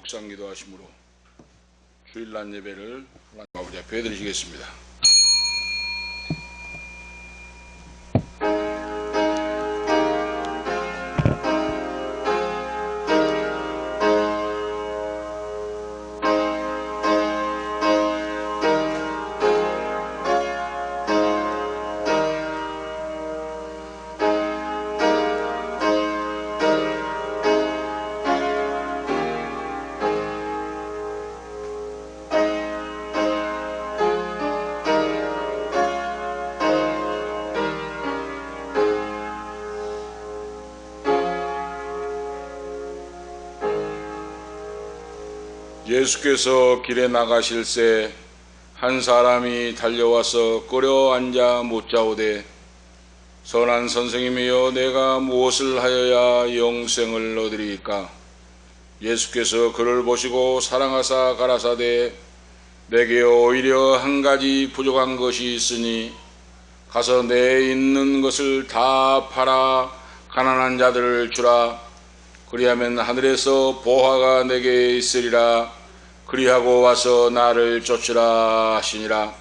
묵상 기도하심으로 주일날 예배를 하나님 아버지 앞에 드리시겠습니다. 예수께서 길에 나가실새 한 사람이 달려와서 끌어 앉아 묻자오되 선한 선생님이여 내가 무엇을 하여야 영생을 얻으리이까? 예수께서 그를 보시고 사랑하사 가라사대 내게 오히려 한 가지 부족한 것이 있으니 가서 내 있는 것을 다 팔아 가난한 자들을 주라. 그리하면 하늘에서 보화가 내게 있으리라. 그리하고 와서 나를 쫓으라 하시니라.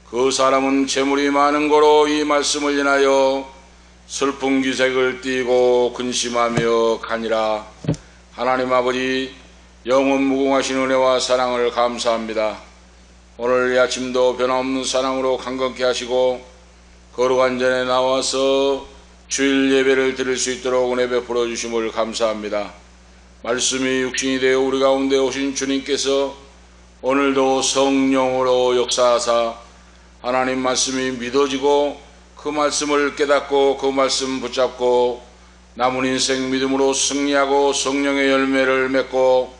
그 사람은 재물이 많은 고로 이 말씀을 인하여 슬픈 기색을 띠고 근심하며 가니라. 하나님 아버지, 영원 무궁하신 은혜와 사랑을 감사합니다. 오늘 이 아침도 변함없는 사랑으로 강건케 하시고 거룩한 전에 나와서 주일 예배를 드릴 수 있도록 은혜 베풀어 주심을 감사합니다. 말씀이 육신이 되어 우리 가운데 오신 주님께서 오늘도 성령으로 역사하사 하나님 말씀이 믿어지고 그 말씀을 깨닫고 그 말씀 붙잡고 남은 인생 믿음으로 승리하고 성령의 열매를 맺고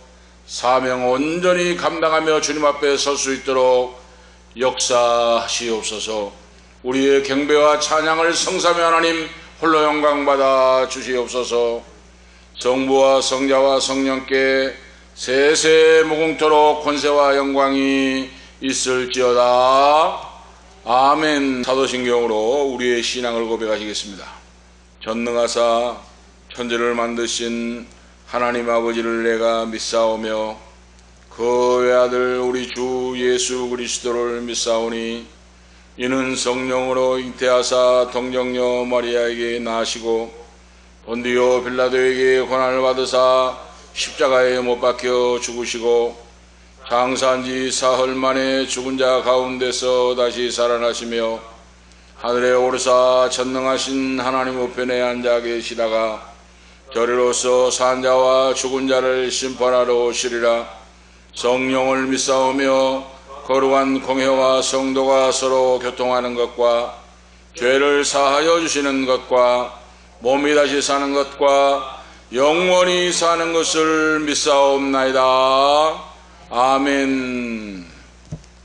사명 온전히 감당하며 주님 앞에 설 수 있도록 역사하시옵소서. 우리의 경배와 찬양을 성삼위 하나님 홀로 영광받아 주시옵소서. 성부와 성자와 성령께 세세 무궁토록 권세와 영광이 있을지어다. 아멘. 사도신경으로 우리의 신앙을 고백하시겠습니다. 전능하사 천지를 만드신 하나님 아버지를 내가 믿사오며 그 외아들 우리 주 예수 그리스도를 믿사오니 이는 성령으로 잉태하사 동정녀 마리아에게 나시고 본디오 빌라도에게 고난을 받으사 십자가에 못 박혀 죽으시고 장사한 지 사흘 만에 죽은 자 가운데서 다시 살아나시며 하늘에 오르사 전능하신 하나님 우편에 앉아 계시다가 저리로서 산 자와 죽은 자를 심판하러 오시리라. 성령을 믿사오며 거룩한 공회와 성도가 서로 교통하는 것과 죄를 사하여 주시는 것과 몸이 다시 사는 것과 영원히 사는 것을 믿사옵나이다. 아멘.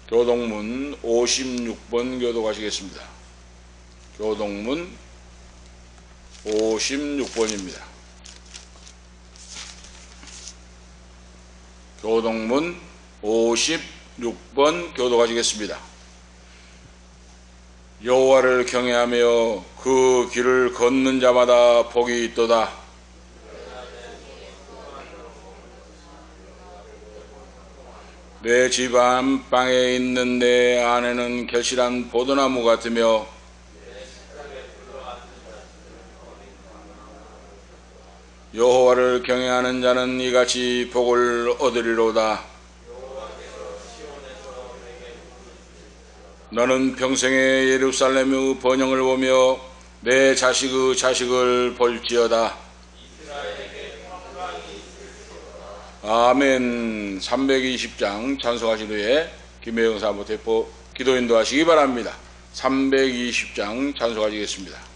교동문 56번 교독하시겠습니다. 교동문 56번입니다. 교동문 56번 교독하시겠습니다. 여호와를 경외하며 그 길을 걷는 자마다 복이 있도다. 내 집 안방에 있는 내 아내는 결실한 포도나무 같으며 여호와를 경외하는 자는 이같이 복을 얻으리로다. 너는 평생에 예루살렘의 번영을 보며 내 자식의 자식을 볼지어다. 아멘. 320장 찬송하신 후에 김혜영 사모 대표 기도 인도하시기 바랍니다. 320장 찬송하시겠습니다.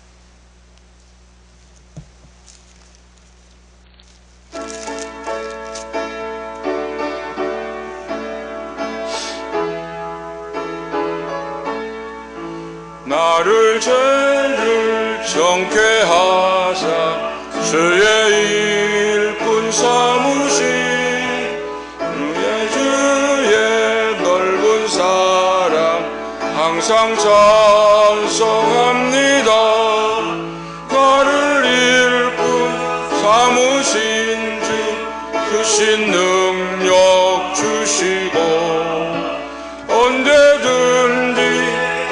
나를 죄를 정케하사 주의 일꾼 삼으신 주의 넓은 사랑 항상 찬송합니다. 나를 일꾼 삼으신 주 크신 능력 주시고 언제든지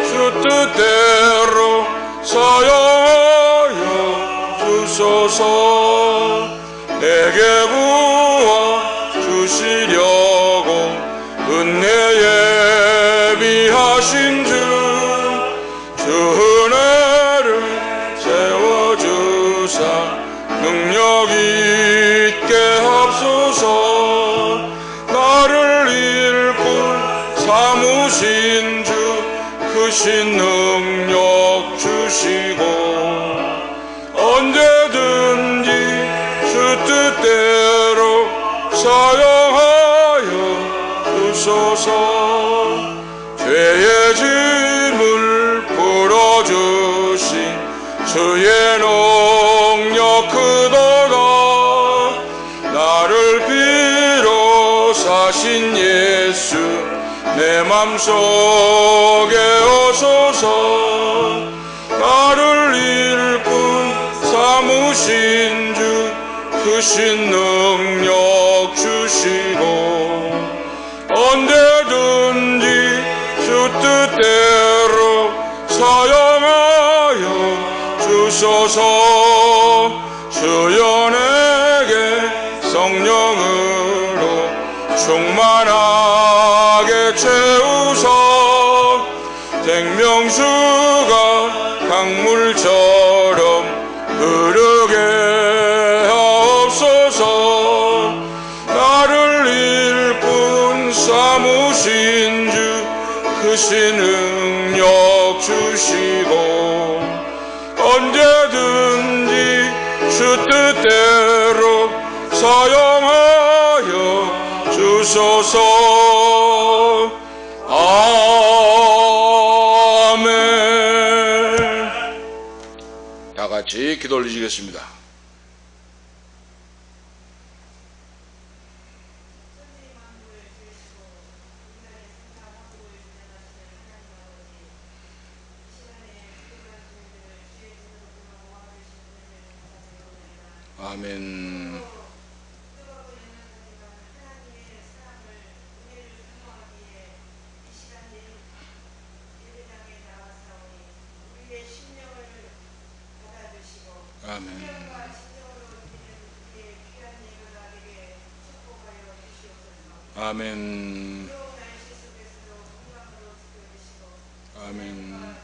주 뜻대로 사용하여 주소서. 내게 부어 주시려고 은혜 예비하신 주 은혜를 세워주사 능력 있게 합소서. 나를 일꾼 삼으신 주 크신 능력 주시고 언제든지 주 뜻대로 사용하여 주소서. 죄의 짐을 풀어주신 주의 능력 크도다. 나를 빌어 사신 예수 내 맘속에 오소서. 나를 일꾼 삼으신 주 크신 능력 주시고 언제든지 주 뜻대로 사용하여 주소서. 주여 내게 성령으로 충만하게 채우소. 생명수가 강물처럼 흐르게 하옵소서. 나를 일꾼 삼으신 주 크신 능력 주시고 언제든지 주 뜻대로 사용하여 주소서. 아멘. 다 같이 기도 올리시겠습니다. 아멘. 아멘. 아멘.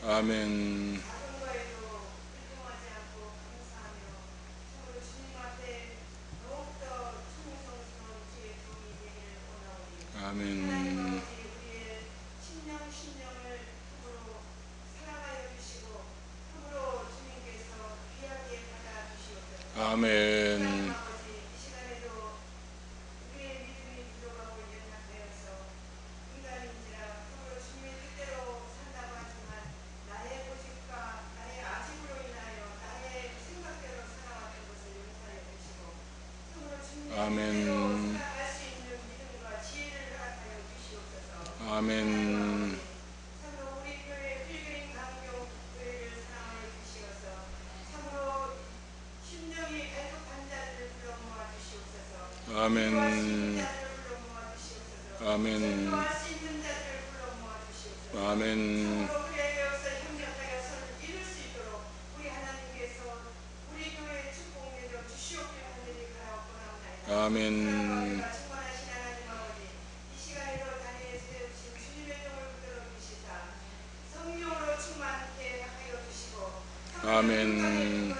아멘. 아멘. 아멘. 아멘. 아멘. 아멘. 아멘. 아멘. 아멘. 아멘. 아멘.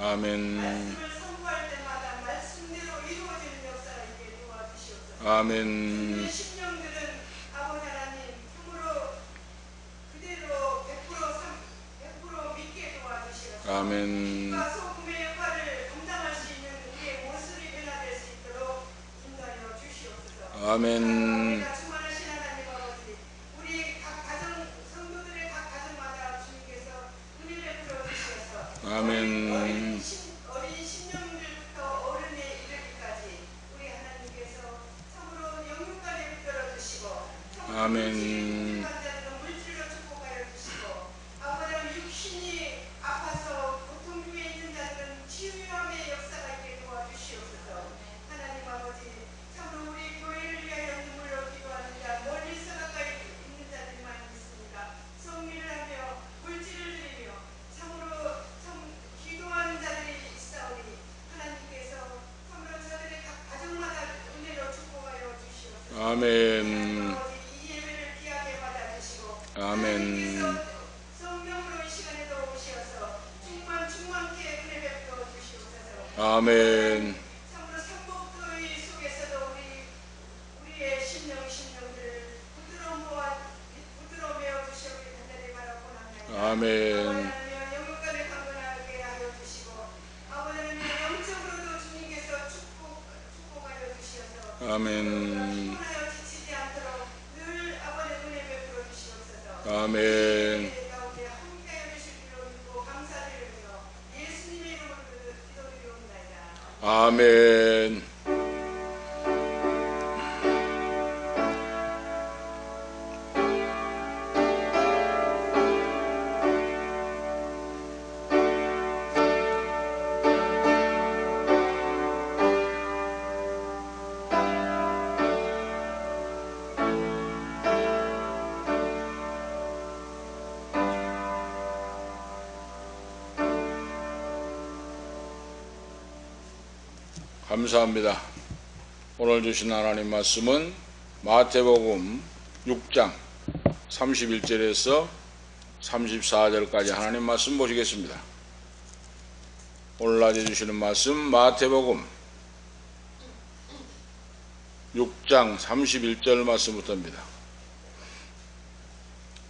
아멘. 아멘. 아멘. 아멘. 아멘. 어린 신령들부터 어른에 이르기까지 우리 하나님께서 참으로 영육간에 붙들어 주시고 아멘. 환자들은 물질로 축복하여 주시고 아멘. 참으로 삼복도의 속에서도 우리의 심령들 부드러워 주시옵기 간절히 바라옵나이다. 아멘. 영육간에 강건하게 하여 주시고 아버지는 영적으로도 주님께서 축복하여 주시어서 아멘. 피곤하여 지치지 않도록 늘 아버지 은혜 베풀어 주시옵소서. 아멘. 가운데 함께하여 주실 줄로 믿고 감사드리며 예수님의 이름으로 기도드리옵나이다. 아멘. 감사합니다. 오늘 주신 하나님 말씀은 마태복음 6장 31절에서 34절까지 하나님 말씀 보시겠습니다. 오늘 낮에 주시는 말씀 마태복음 6장 31절 말씀부터입니다.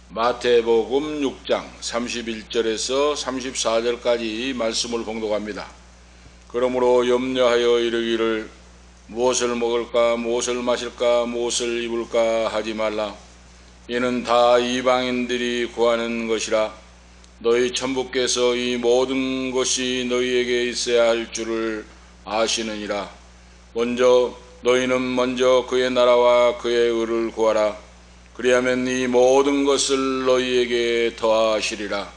마태복음 6장 31절에서 34절까지 말씀을 봉독합니다. 그러므로 염려하여 이르기를 무엇을 먹을까 무엇을 마실까 무엇을 입을까 하지 말라. 이는 다 이방인들이 구하는 것이라. 너희 천부께서 이 모든 것이 너희에게 있어야 할 줄을 아시느니라. 너희는 먼저 그의 나라와 그의 의를 구하라. 그리하면 이 모든 것을 너희에게 더하시리라.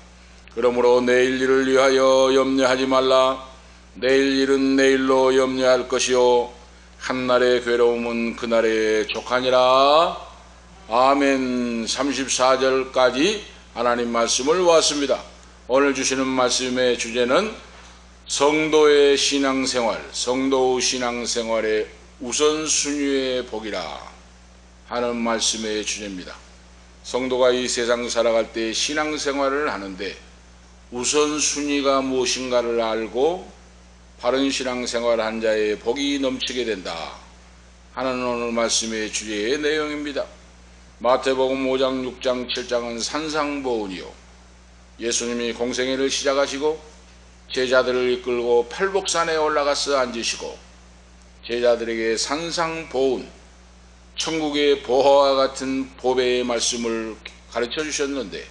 그러므로 내일 일을 위하여 염려하지 말라. 내일 일은 내일로 염려할 것이요 한날의 괴로움은 그날의 족하니라. 아멘. 34절까지 하나님 말씀을 보았습니다. 오늘 주시는 말씀의 주제는 성도의 신앙생활, 성도 신앙생활의 우선순위의 복이라 하는 말씀의 주제입니다. 성도가 이 세상 살아갈 때 신앙생활을 하는데 우선순위가 무엇인가를 알고 바른 신앙생활을 한 자의 복이 넘치게 된다 하는 오늘 말씀의 주제의 내용입니다. 마태복음 5장, 6장, 7장은 산상보훈이요, 예수님이 공생애를 시작하시고 제자들을 이끌고 팔복산에 올라가서 앉으시고 제자들에게 산상보훈, 천국의 보화와 같은 보배의 말씀을 가르쳐 주셨는데,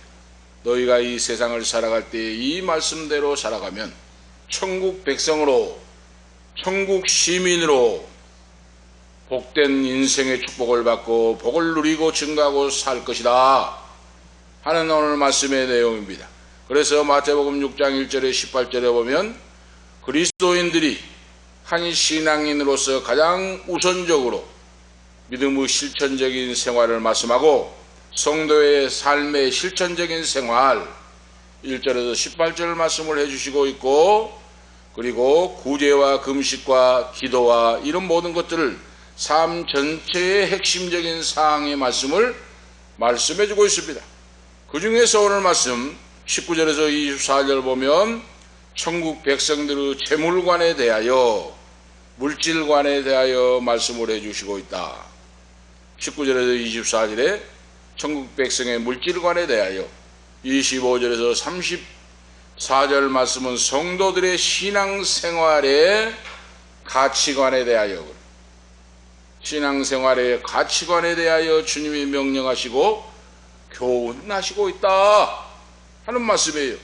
너희가 이 세상을 살아갈 때 이 말씀대로 살아가면 천국 백성으로, 천국 시민으로 복된 인생의 축복을 받고 복을 누리고 증가하고 살 것이다 하는 오늘 말씀의 내용입니다. 그래서 마태복음 6장 1절에 18절에 보면 그리스도인들이 한 신앙인으로서 가장 우선적으로 믿음의 실천적인 생활을 말씀하고 성도의 삶의 실천적인 생활 1절에서 18절 말씀을 해주시고 있고, 그리고 구제와 금식과 기도와 이런 모든 것들을 삶 전체의 핵심적인 사항의 말씀을 말씀해주고 있습니다. 그 중에서 오늘 말씀 19절에서 24절 보면 천국 백성들의 재물관에 대하여, 물질관에 대하여 말씀을 해주시고 있다. 19절에서 24절에 천국 백성의 물질관에 대하여, 25절에서 34절 말씀은 성도들의 신앙생활의 가치관에 대하여, 신앙생활의 가치관에 대하여 주님이 명령하시고 교훈하시고 있다 하는 말씀이에요.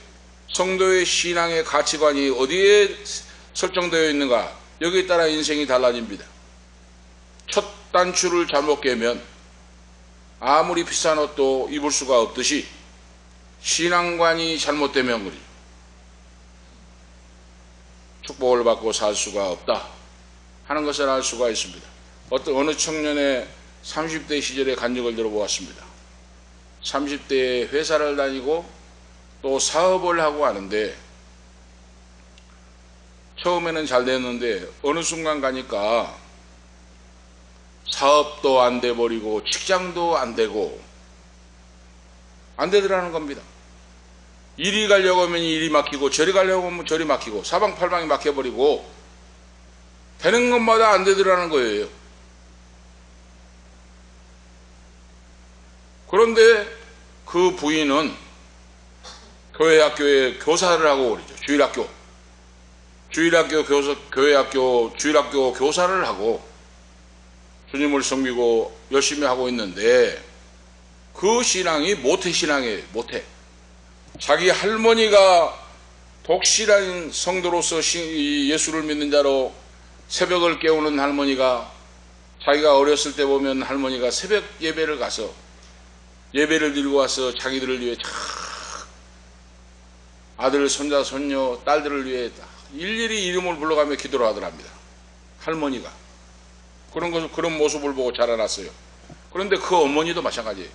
성도의 신앙의 가치관이 어디에 설정되어 있는가, 여기에 따라 인생이 달라집니다. 첫 단추를 잘못 깨면 아무리 비싼 옷도 입을 수가 없듯이 신앙관이 잘못되면 그리 축복을 받고 살 수가 없다 하는 것을 알 수가 있습니다. 어느 청년의 30대 시절의 간증을 들어보았습니다. 30대에 회사를 다니고 또 사업을 하고 하는데 처음에는 잘 됐는데 어느 순간 가니까 사업도 안 돼 버리고 직장도 안 되고 안 되더라는 겁니다. 이리 가려고 하면 일이 막히고 저리 가려고 하면 저리 막히고 사방팔방이 막혀버리고 되는 것마다 안 되더라는 거예요. 그런데 그 부인은 교회 학교에 교사를 하고 그러죠. 주일학교 교사를 하고 주님을 섬기고 열심히 하고 있는데 그 신앙이 모태신앙이에요. 모태. 자기 할머니가 독실한 성도로서 예수를 믿는 자로 새벽을 깨우는 할머니가, 자기가 어렸을 때 보면 할머니가 새벽 예배를 가서 예배를 드리고 와서 자기들을 위해 아들, 손자, 손녀, 딸들을 위해 일일이 이름을 불러가며 기도를 하더랍니다. 할머니가. 그런 모습을 보고 자라났어요. 그런데 그 어머니도 마찬가지예요.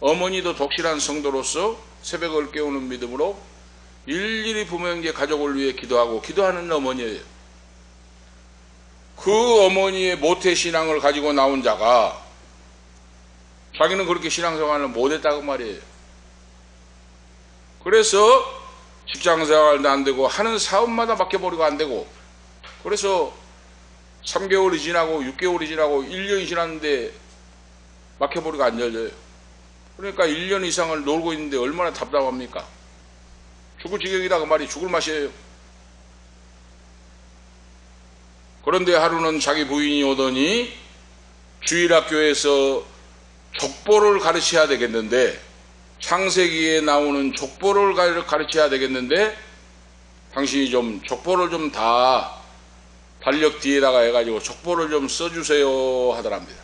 어머니도 독실한 성도로서 새벽을 깨우는 믿음으로 일일이 부모, 형제, 가족을 위해 기도하는 어머니예요. 그 어머니의 모태신앙을 가지고 나온 자가 자기는 그렇게 신앙생활을 못했다고 말이에요. 그래서 직장생활도 안 되고 하는 사업마다 맡겨버리고 안 되고, 그래서 3개월이 지나고 6개월이 지나고 1년이 지났는데 맡겨버리고 안 열려요. 그러니까 1년 이상을 놀고 있는데 얼마나 답답합니까? 죽을 지경이다 그 말이, 죽을 맛이에요. 그런데 하루는 자기 부인이 오더니 주일학교에서 족보를 가르쳐야 되겠는데, 창세기에 나오는 족보를 가르쳐야 되겠는데 당신이 좀 족보를 좀 다 달력 뒤에다가 해가지고 족보를 좀 써주세요 하더랍니다.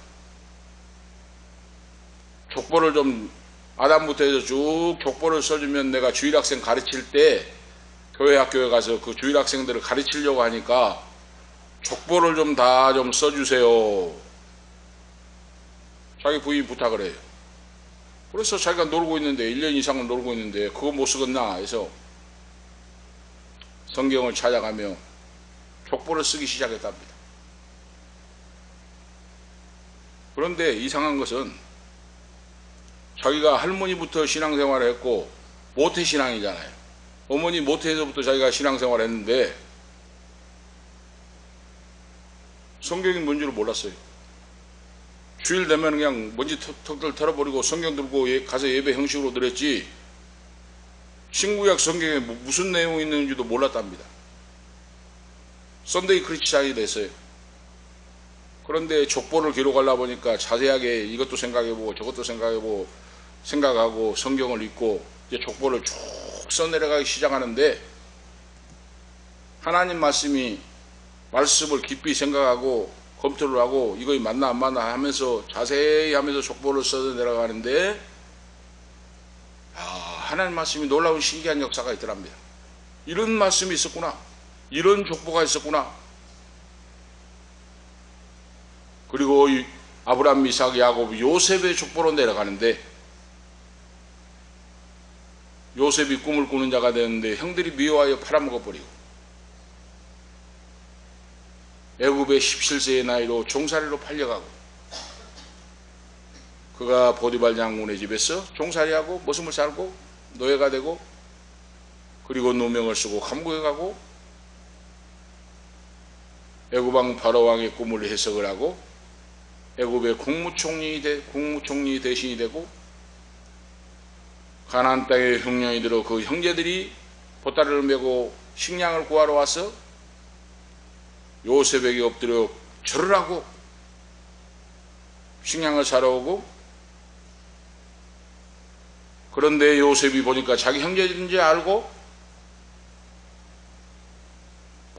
족보를 좀 아담부터 해서 쭉 족보를 써주면 내가 주일학생 가르칠 때 교회 학교에 가서 그 주일학생들을 가르치려고 하니까 족보를 좀 다 좀 써주세요. 자기 부인 부탁을 해요. 그래서 자기가 놀고 있는데 1년 이상을 놀고 있는데 그거 못 쓰겠나 해서 성경을 찾아가며 족보를 쓰기 시작했답니다. 그런데 이상한 것은 자기가 할머니부터 신앙생활을 했고 모태신앙이잖아요. 어머니 모태에서부터 자기가 신앙생활을 했는데 성경이 뭔지를 몰랐어요. 주일 되면 그냥 먼지 턱들 털어버리고 성경 들고 가서 예배 형식으로 드렸지 신구약 성경에 무슨 내용이 있는지도 몰랐답니다. 썬데이 크리스찬이 됐어요. 그런데 족보를 기록하려고 보니까 자세하게 이것도 생각해보고 저것도 생각하고 성경을 읽고 이제 족보를 쭉 써내려가기 시작하는데 하나님 말씀을 깊이 생각하고 검토를 하고 이거 맞나 안 맞나 하면서 자세히 하면서 족보를 써서 내려가는데 하나님 말씀이 놀라운 신기한 역사가 있더랍니다. 이런 말씀이 있었구나. 이런 족보가 있었구나. 그리고 아브라함, 이삭, 야곱, 요셉의 족보로 내려가는데 요셉이 꿈을 꾸는 자가 되는데 형들이 미워하여 팔아먹어버리고 애굽의 17세의 나이로 종살이로 팔려가고 그가 보디발 장군의 집에서 종살이하고 머슴을 살고 노예가 되고 그리고 누명을 쓰고 감옥에 가고 애굽왕 바로왕의 꿈을 해석을 하고 애굽의 국무총리 대신이 되고 가나안 땅의 흉년이 들어 그 형제들이 보따리를 메고 식량을 구하러 와서 요셉에게 엎드려 절을 하고 식량을 사러 오고 그런데 요셉이 보니까 자기 형제들인지 알고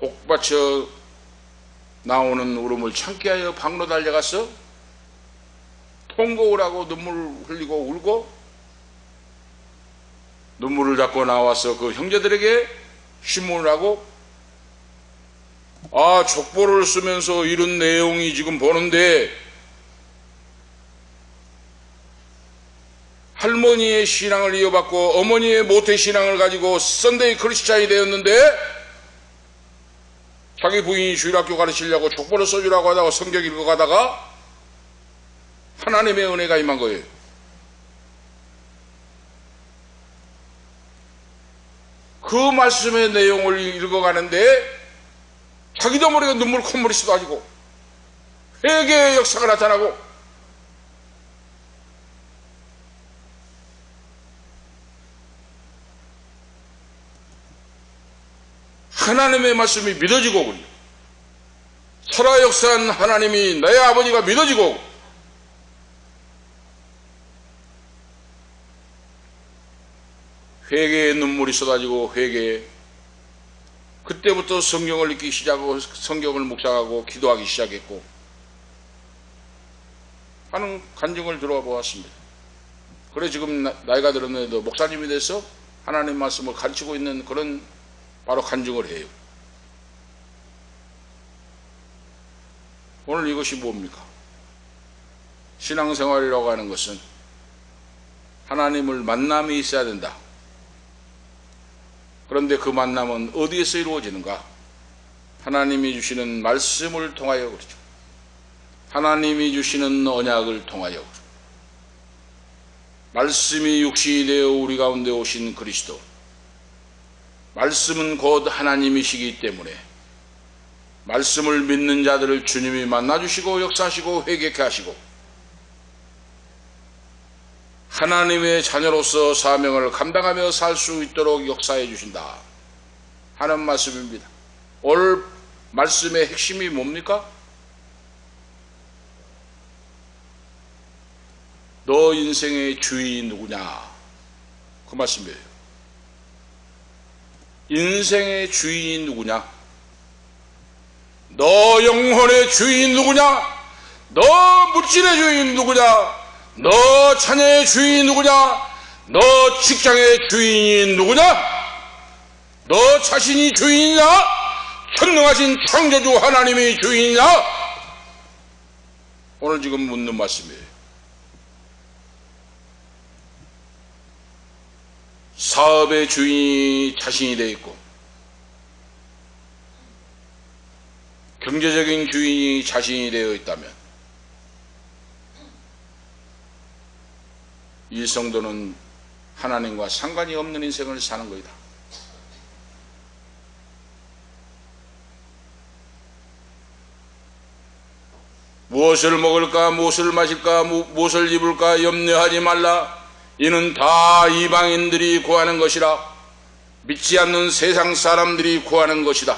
복받쳐 나오는 울음을 참게 하여 방로 달려가서 통곡을 하고 눈물을 흘리고 울고 눈물을 닦고 나와서 그 형제들에게 신문을 하고 족보를 쓰면서 이런 내용이 지금 보는데 할머니의 신앙을 이어받고 어머니의 모태신앙을 가지고 썬데이 크리스찬이 되었는데 자기 부인이 주일학교 가르치려고 족보를 써주라고 하다가 성경 읽어가다가 하나님의 은혜가 임한 거예요. 그 말씀의 내용을 읽어가는데 자기도 모르게 눈물 콧물이 쏟아지고 회개의 역사가 나타나고 하나님의 말씀이 믿어지고 그래요. 살아 역사한 하나님이 나의 아버지가 믿어지고 회개의 눈물이 쏟아지고 회개에 그때부터 성경을 읽기 시작하고 성경을 묵상하고 기도하기 시작했고 하는 간증을 들어와 보았습니다. 그래 지금 나이가 들었는데도 목사님이 돼서 하나님 말씀을 가르치고 있는 그런 바로 간증을 해요. 오늘 이것이 뭡니까? 신앙생활이라고 하는 것은 하나님을 만남이 있어야 된다. 그런데 그 만남은 어디에서 이루어지는가? 하나님이 주시는 말씀을 통하여 그렇죠. 하나님이 주시는 언약을 통하여 그렇죠. 말씀이 육신이 되어 우리 가운데 오신 그리스도. 말씀은 곧 하나님이시기 때문에 말씀을 믿는 자들을 주님이 만나주시고 역사하시고 회개케 하시고 하나님의 자녀로서 사명을 감당하며 살 수 있도록 역사해 주신다 하는 말씀입니다. 오늘 말씀의 핵심이 뭡니까? 너 인생의 주인이 누구냐? 그 말씀이에요. 인생의 주인이 누구냐? 너 영혼의 주인 누구냐? 너 물질의 주인 누구냐? 너 자녀의 주인 누구냐? 너 직장의 주인이 누구냐? 너 자신이 주인이냐? 전능하신 창조주 하나님이 주인이냐? 오늘 지금 묻는 말씀이에요. 사업의 주인이 자신이 되어 있고 경제적인 주인이 자신이 되어 있다면 이 성도는 하나님과 상관이 없는 인생을 사는 것이다. 무엇을 먹을까, 무엇을 마실까, 무엇을 입을까 염려하지 말라. 이는 다 이방인들이 구하는 것이라. 믿지 않는 세상 사람들이 구하는 것이다.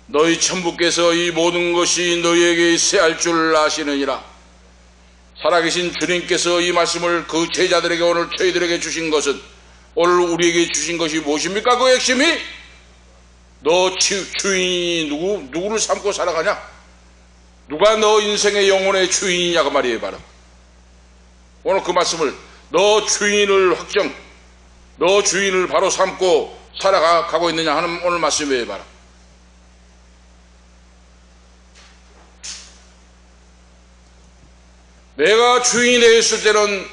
너희 천부께서 이 모든 것이 너희에게 있어야 할 줄 아시느니라. 살아계신 주님께서 이 말씀을 그 제자들에게 오늘 저희들에게 주신 것은 오늘 우리에게 주신 것이 무엇입니까? 그 핵심이 너 주인이 누구를 삼고 살아가냐? 누가 너 인생의 영혼의 주인이냐 그 말이에요. 바로 오늘 그 말씀을 너 주인을 확정, 너 주인을 바로 삼고 살아가고 있느냐 하는 오늘 말씀이에요. 바로 내가 주인이 되었을 때는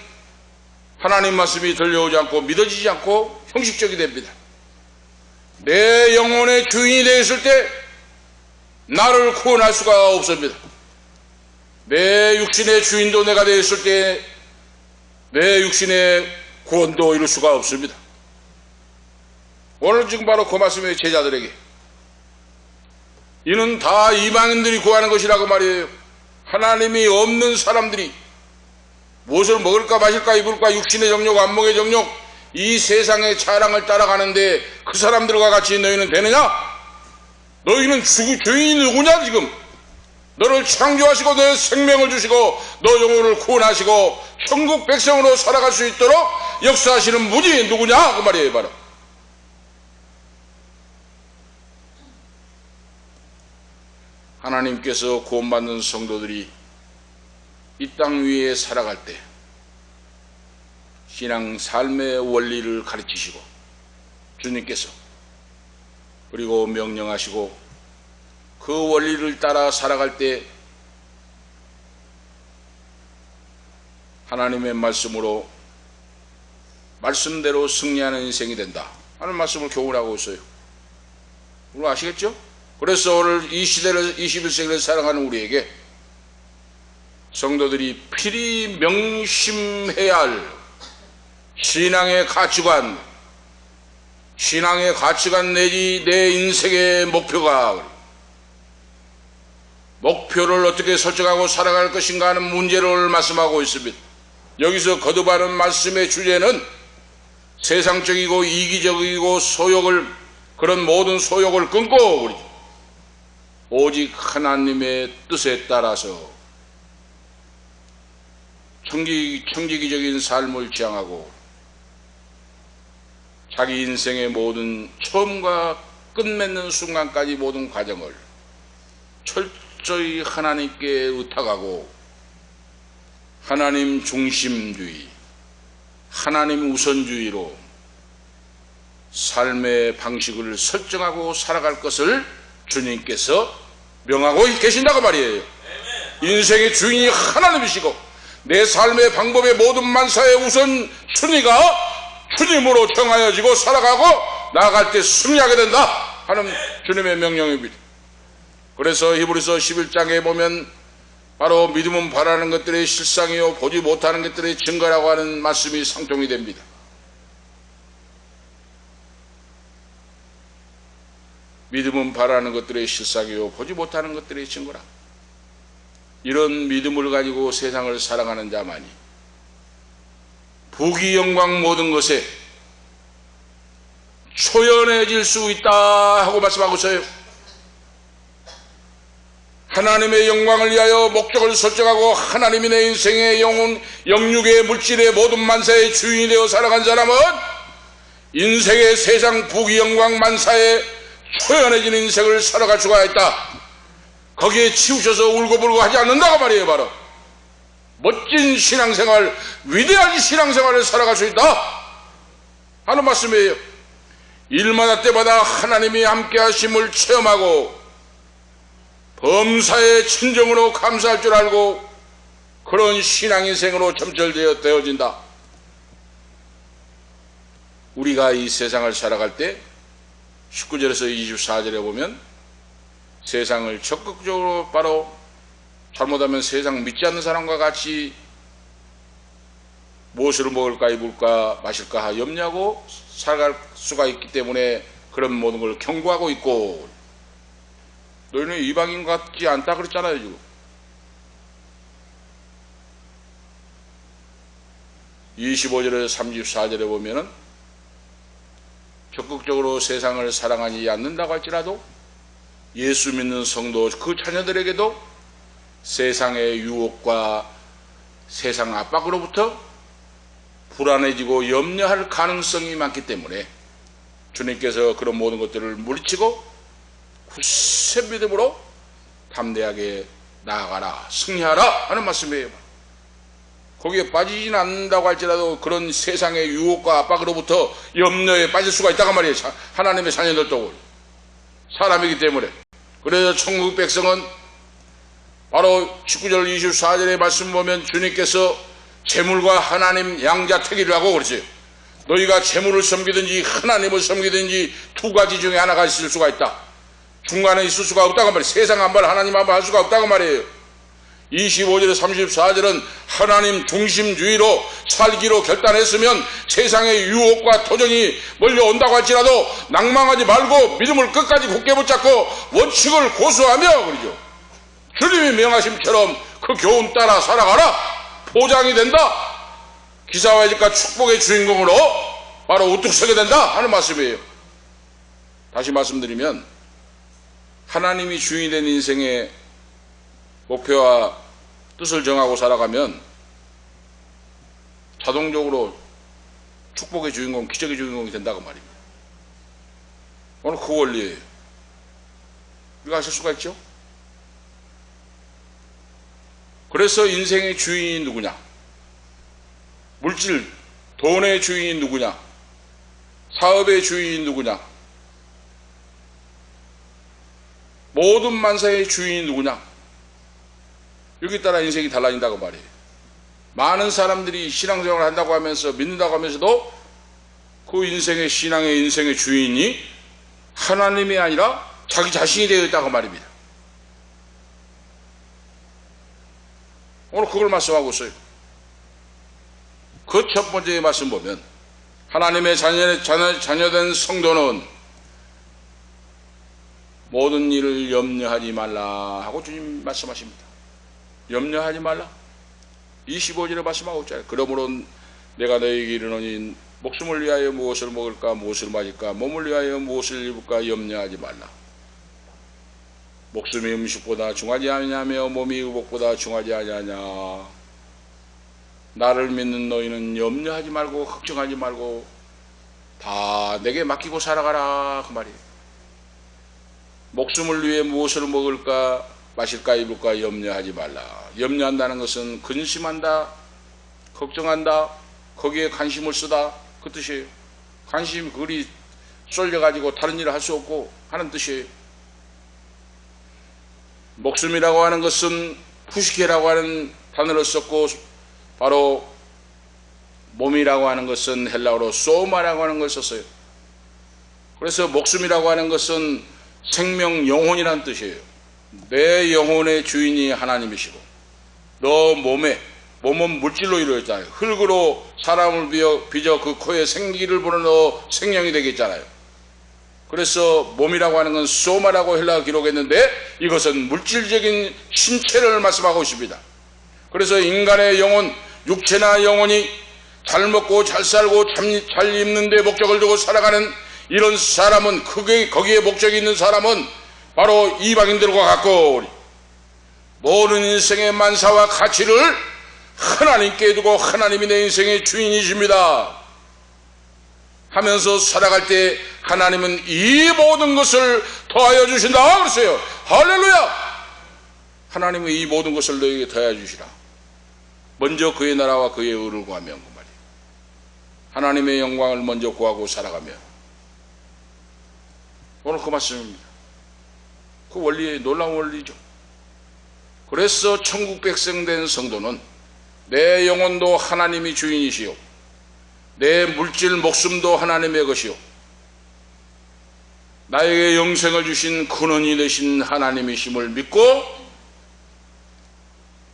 하나님 말씀이 들려오지 않고 믿어지지 않고 형식적이 됩니다. 내 영혼의 주인이 되었을 때 나를 구원할 수가 없습니다. 내 육신의 주인도 내가 되었을 때 내 육신의 구원도 이룰 수가 없습니다. 오늘 지금 바로 그 말씀이 제자들에게 이는 다 이방인들이 구하는 것이라고 말이에요. 하나님이 없는 사람들이 무엇을 먹을까 마실까 입을까 육신의 정욕 안목의 정욕 이 세상의 자랑을 따라가는데 그 사람들과 같이 너희는 되느냐? 너희는 주인이 누구냐? 지금 너를 창조하시고 너의 생명을 주시고 너 영혼을 구원하시고 천국 백성으로 살아갈 수 있도록 역사하시는 분이 누구냐? 그 말이에요. 바로 하나님께서 구원받는 성도들이 이 땅 위에 살아갈 때 신앙 삶의 원리를 가르치시고 주님께서 그리고 명령하시고 그 원리를 따라 살아갈 때 하나님의 말씀으로 말씀대로 승리하는 인생이 된다 하는 말씀을 교훈하고 있어요. 오늘 아시겠죠? 그래서 오늘 이 시대를 21세기를 살아가는 우리에게 성도들이 필히 명심해야 할 신앙의 가치관 내지 내 인생의 목표가 목표를 어떻게 설정하고 살아갈 것인가 하는 문제를 말씀하고 있습니다. 여기서 거듭하는 말씀의 주제는 세상적이고 이기적이고 그런 모든 소욕을 끊고 그러죠. 오직 하나님의 뜻에 따라서 청지기적인 삶을 지향하고 자기 인생의 모든 처음과 끝맺는 순간까지 모든 과정을 철저히 하나님께 의탁하고 하나님 중심주의, 하나님 우선주의로 삶의 방식을 설정하고 살아갈 것을 주님께서 명하고 계신다고 말이에요. 인생의 주인이 하나님이시고 내 삶의 방법의 모든 만사의 우선 순위가 주님으로 정하여지고 살아가고 나아갈 때 승리하게 된다 하는 주님의 명령입니다. 그래서 히브리서 11장에 보면 바로 믿음은 바라는 것들의 실상이요 보지 못하는 것들의 증거라고 하는 말씀이 상통이 됩니다. 믿음은 바라는 것들의 실상이요 보지 못하는 것들의 증거라. 이런 믿음을 가지고 세상을 살아가는 자만이 부귀 영광 모든 것에 초연해질 수 있다 하고 말씀하고 있어요. 하나님의 영광을 위하여 목적을 설정하고 하나님이 내 인생의 영혼, 영육의 물질의 모든 만사의 주인이 되어 살아간 사람은 인생의 세상 부귀 영광 만사에 초연해진 인생을 살아갈 수가 있다. 거기에 치우쳐서 울고불고 하지 않는다고 말이에요. 바로 멋진 신앙생활, 위대한 신앙생활을 살아갈 수 있다 하는 말씀이에요. 일마다 때마다 하나님이 함께 하심을 체험하고 범사의 친정으로 감사할 줄 알고 그런 신앙인생으로 점철되어진다. 우리가 이 세상을 살아갈 때 19절에서 24절에 보면 세상을 적극적으로 바로 잘못하면 세상 믿지 않는 사람과 같이 무엇을 먹을까 입을까 마실까 염려하고 살아갈 수가 있기 때문에 그런 모든 걸 경고하고 있고, 너희는 이방인 같지 않다 그랬잖아요. 지금 25절에서 34절에 보면은 적극적으로 세상을 사랑하지 않는다고 할지라도 예수 믿는 성도 그 자녀들에게도 세상의 유혹과 세상 압박으로부터 불안해지고 염려할 가능성이 많기 때문에 주님께서 그런 모든 것들을 물리치고 굳세 믿음으로 담대하게 나아가라, 승리하라 하는 말씀이에요. 거기에 빠지진 않는다고 할지라도 그런 세상의 유혹과 압박으로부터 염려에 빠질 수가 있다고 말이에요. 하나님의 자녀들도 사람이기 때문에. 그래서 천국 백성은 바로 19절 24절의 말씀 보면 주님께서 재물과 하나님 양자택일을 하고 그러죠. 너희가 재물을 섬기든지 하나님을 섬기든지 두 가지 중에 하나가 있을 수가 있다. 중간에 있을 수가 없다고 말이에요. 세상 한 번 하나님 한 번 할 수가 없다고 말이에요. 25절에 34절은 하나님 중심주의로 살기로 결단했으면 세상의 유혹과 도전이 몰려온다고 할지라도 낭망하지 말고 믿음을 끝까지 굳게 붙잡고 원칙을 고수하며 그러죠. 주님이 명하심처럼 그 교훈 따라 살아가라. 보장이 된다. 기사화의직과 축복의 주인공으로 바로 우뚝 서게 된다 하는 말씀이에요. 다시 말씀드리면 하나님이 주인이 된 인생의 목표와 뜻을 정하고 살아가면 자동적으로 축복의 주인공, 기적의 주인공이 된다고 말입니다. 오늘 그 원리예요. 우리가 아실 수가 있죠? 그래서 인생의 주인이 누구냐? 물질, 돈의 주인이 누구냐? 사업의 주인이 누구냐? 모든 만사의 주인이 누구냐? 여기 따라 인생이 달라진다고 말이에요. 많은 사람들이 신앙생활을 한다고 하면서 믿는다고 하면서도 그 인생의 신앙의 인생의 주인이 하나님이 아니라 자기 자신이 되어 있다고 말입니다. 오늘 그걸 말씀하고 있어요. 그 첫 번째 말씀 보면 하나님의 자녀된 성도는 모든 일을 염려하지 말라 하고 주님 말씀하십니다. 염려하지 말라. 25절에 말씀하고 있잖아요. 그러므로 내가 너에게 이르노니 목숨을 위하여 무엇을 먹을까 무엇을 마실까 몸을 위하여 무엇을 입을까 염려하지 말라. 목숨이 음식보다 중하지 아니하며 몸이 의복보다 중하지 아니하냐. 나를 믿는 너희는 염려하지 말고 걱정하지 말고 다 내게 맡기고 살아가라 그 말이에요. 목숨을 위해 무엇을 먹을까 마실까 입을까 염려하지 말라. 염려한다는 것은 근심한다, 걱정한다, 거기에 관심을 쓰다 그 뜻이에요. 관심 그리 쏠려가지고 다른 일을 할 수 없고 하는 뜻이에요. 목숨이라고 하는 것은 푸시케라고 하는 단어를 썼고 바로 몸이라고 하는 것은 헬라어로 소마라고 하는 걸 썼어요. 그래서 목숨이라고 하는 것은 생명 영혼이라는 뜻이에요. 내 영혼의 주인이 하나님이시고 너 몸은 물질로 이루어졌잖아요. 흙으로 사람을 빚어 그 코에 생기를 불어넣어 생명이 되겠잖아요. 그래서 몸이라고 하는 건 소마라고 헬라어 기록했는데 이것은 물질적인 신체를 말씀하고 있습니다. 그래서 인간의 영혼, 육체나 영혼이 잘 먹고 잘 살고 잘 입는 데 목적을 두고 살아가는 이런 사람은 거기에 목적이 있는 사람은 바로 이방인들과 같고 모든 인생의 만사와 가치를 하나님께 두고 하나님이 내 인생의 주인이십니다 하면서 살아갈 때 하나님은 이 모든 것을 더하여 주신다 그랬어요. 할렐루야. 하나님은 이 모든 것을 너에게 더하여 주시라. 먼저 그의 나라와 그의 의를 구하면 그 말이에요. 하나님의 영광을 먼저 구하고 살아가면 오늘 그 말씀입니다. 그 원리의 놀라운 원리죠. 그래서 천국 백성 된 성도는 내 영혼도 하나님이 주인이시오. 내 물질 목숨도 하나님의 것이오. 나에게 영생을 주신 근원이 되신 하나님이심을 믿고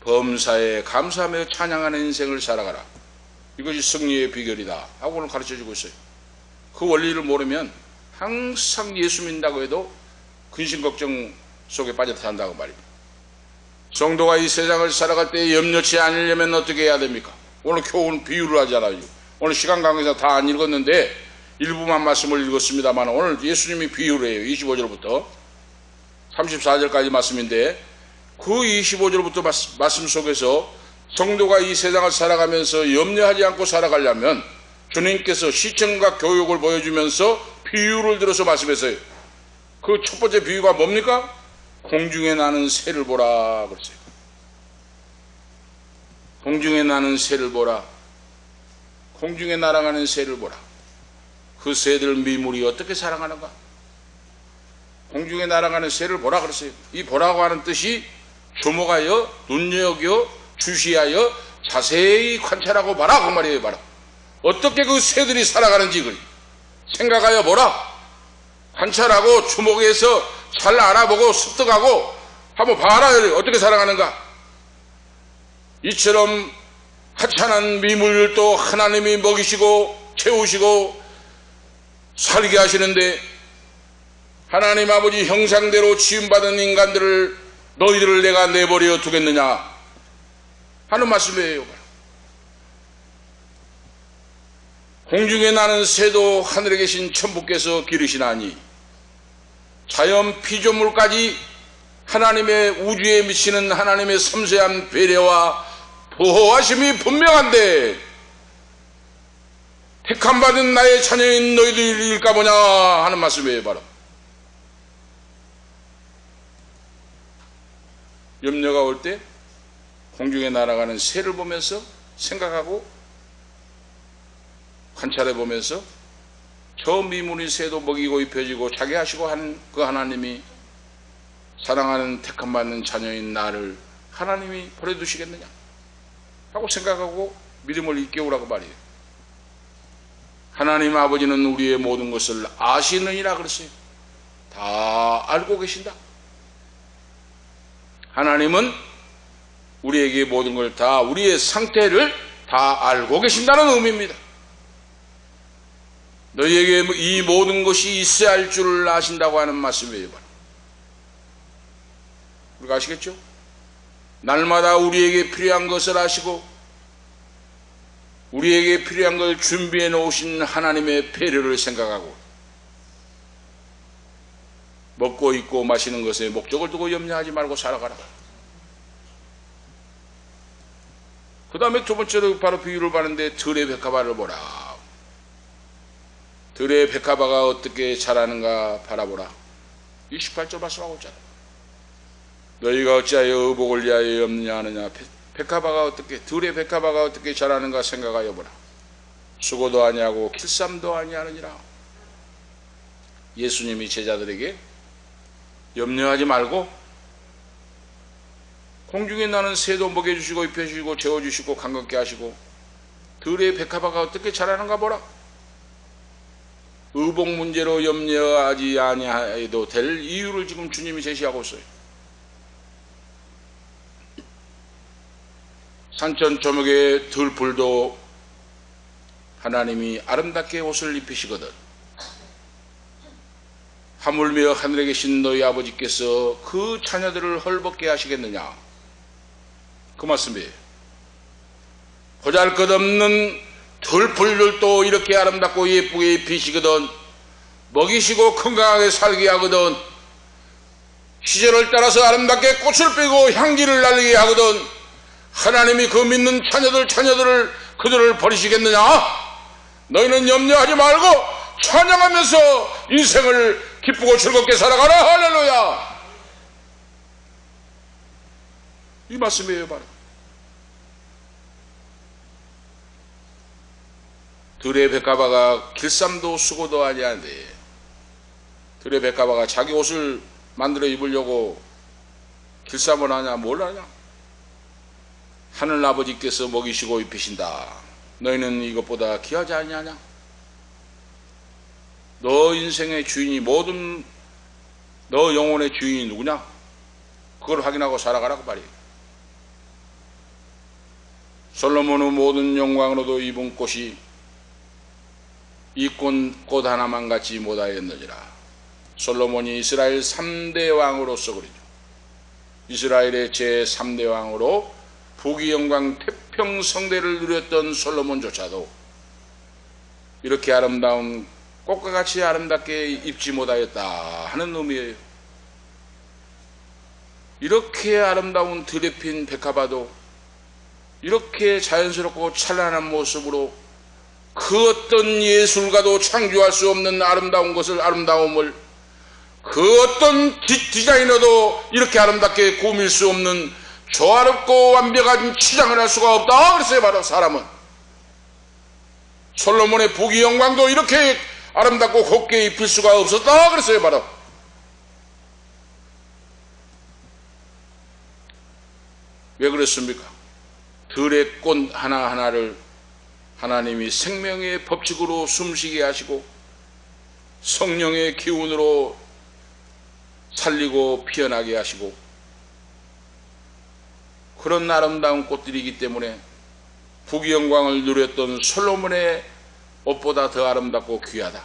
범사에 감사하며 찬양하는 인생을 살아가라. 이것이 승리의 비결이다 하고 오늘 가르쳐주고 있어요. 그 원리를 모르면 항상 예수 믿는다고 해도 근심 걱정 속에 빠져 산다고 말입니다. 성도가 이 세상을 살아갈 때 염려치 않으려면 어떻게 해야 됩니까? 오늘 교훈 비유를 하잖아요. 오늘 시간 관계상 다 안 읽었는데 일부만 말씀을 읽었습니다만 오늘 예수님이 비유를 해요. 25절부터 34절까지 말씀인데 그 25절부터 말씀 속에서 성도가 이 세상을 살아가면서 염려하지 않고 살아가려면 주님께서 시청과 교육을 보여주면서 비유를 들어서 말씀했어요. 그 첫 번째 비유가 뭡니까? 공중에 나는 새를 보라 그랬어요. 공중에 나는 새를 보라. 공중에 날아가는 새를 보라. 그 새들 미물이 어떻게 살아가는가? 공중에 날아가는 새를 보라 그랬어요. 이 보라고 하는 뜻이 주목하여 눈여겨 주시하여 자세히 관찰하고 봐라 그 말이에요. 봐라. 어떻게 그 새들이 살아가는지 생각하여 보라. 관찰하고 주목해서 잘 알아보고 습득하고 한번 봐라. 어떻게 살아가는가. 이처럼 하찮은 미물도 하나님이 먹이시고 채우시고 살게 하시는데 하나님 아버지 형상대로 지음받은 인간들을 너희들을 내가 내버려 두겠느냐 하는 말씀이에요. 공중에 나는 새도 하늘에 계신 천부께서 기르시나니 자연 피조물까지 하나님의 우주에 미치는 하나님의 섬세한 배려와 보호하심이 분명한데 택함받은 나의 자녀인 너희들일까 보냐 하는 말씀이에요. 바로 염려가 올 때 공중에 날아가는 새를 보면서 생각하고 관찰해 보면서 저 미문의 새도 먹이고 입혀지고 자기 하시고 하는 그 하나님이 사랑하는 택함받는 자녀인 나를 하나님이 버려두시겠느냐 하고 생각하고 믿음을 일깨우라고 말이에요. 하나님 아버지는 우리의 모든 것을 아시느니라 그랬어요. 다 알고 계신다. 하나님은 우리에게 모든 걸 다 우리의 상태를 다 알고 계신다는 의미입니다. 너희에게 이 모든 것이 있어야 할 줄을 아신다고 하는 말씀이에요. 우리가 아시겠죠? 날마다 우리에게 필요한 것을 아시고 우리에게 필요한 걸 준비해 놓으신 하나님의 배려를 생각하고 먹고 입고 마시는 것에 목적을 두고 염려하지 말고 살아가라. 그 다음에 두 번째로 바로 비유를 받는데 들의 백합화를 보라. 들의 백합화가 어떻게 자라는가 바라보라. 28절 말씀하고 있잖아. 너희가 어찌하여 의복을 위하여 염려하느냐. 백합화가 어떻게, 들의 백합화가 어떻게 자라는가 생각하여 보라. 수고도 아니하고 길쌈도 아니하느니라. 예수님이 제자들에게 염려하지 말고 공중에 나는 새도 먹여주시고 입혀주시고 재워주시고 감겁게 하시고 들의 백합화가 어떻게 자라는가 보라. 의복 문제로 염려하지 아니해도 될 이유를 지금 주님이 제시하고 있어요. 산천 초목의 들풀도 하나님이 아름답게 옷을 입히시거든 하물며 하늘에 계신 너희 아버지께서 그 자녀들을 헐벗게 하시겠느냐. 그 말씀이에요. 보잘것없는 들풀들도 이렇게 아름답고 예쁘게 입히시거든 먹이시고 건강하게 살게 하거든 시절을 따라서 아름답게 꽃을 피고 향기를 날리게 하거든 하나님이 그 믿는 자녀들을 그들을 버리시겠느냐? 너희는 염려하지 말고 찬양하면서 인생을 기쁘고 즐겁게 살아가라. 할렐루야. 이 말씀이에요. 바로 들의 백합화가 길쌈도 수고도 아니하는데 들의 백합화가 자기 옷을 만들어 입으려고 길쌈을 하냐 뭘 하냐. 하늘 아버지께서 먹이시고 입히신다. 너희는 이것보다 귀하지 아니하냐. 너 인생의 주인이 모든 너 영혼의 주인이 누구냐. 그걸 확인하고 살아가라고 말이에요. 솔로몬의 모든 영광으로도 입은 꽃이 이 꽃 하나만 갖지 못하였느니라. 솔로몬이 이스라엘 3대 왕으로서 그러죠. 이스라엘의 제3대 왕으로 부귀영광 태평성대를 누렸던 솔로몬조차도 이렇게 아름다운 꽃과 같이 아름답게 입지 못하였다 하는 의미예요. 이렇게 아름다운 들에 핀 백합화도 이렇게 자연스럽고 찬란한 모습으로 그 어떤 예술가도 창조할 수 없는 아름다움을 그 어떤 디자이너도 이렇게 아름답게 꾸밀 수 없는 조화롭고 완벽한 치장을 할 수가 없다 그랬어요. 바로 사람은 솔로몬의 부귀 영광도 이렇게 아름답고 곱게 입힐 수가 없었다 그랬어요. 바로 왜 그랬습니까? 들의 꽃 하나하나를 하나님이 생명의 법칙으로 숨쉬게 하시고 성령의 기운으로 살리고 피어나게 하시고 그런 아름다운 꽃들이기 때문에 부귀영광을 누렸던 솔로몬의 옷보다 더 아름답고 귀하다.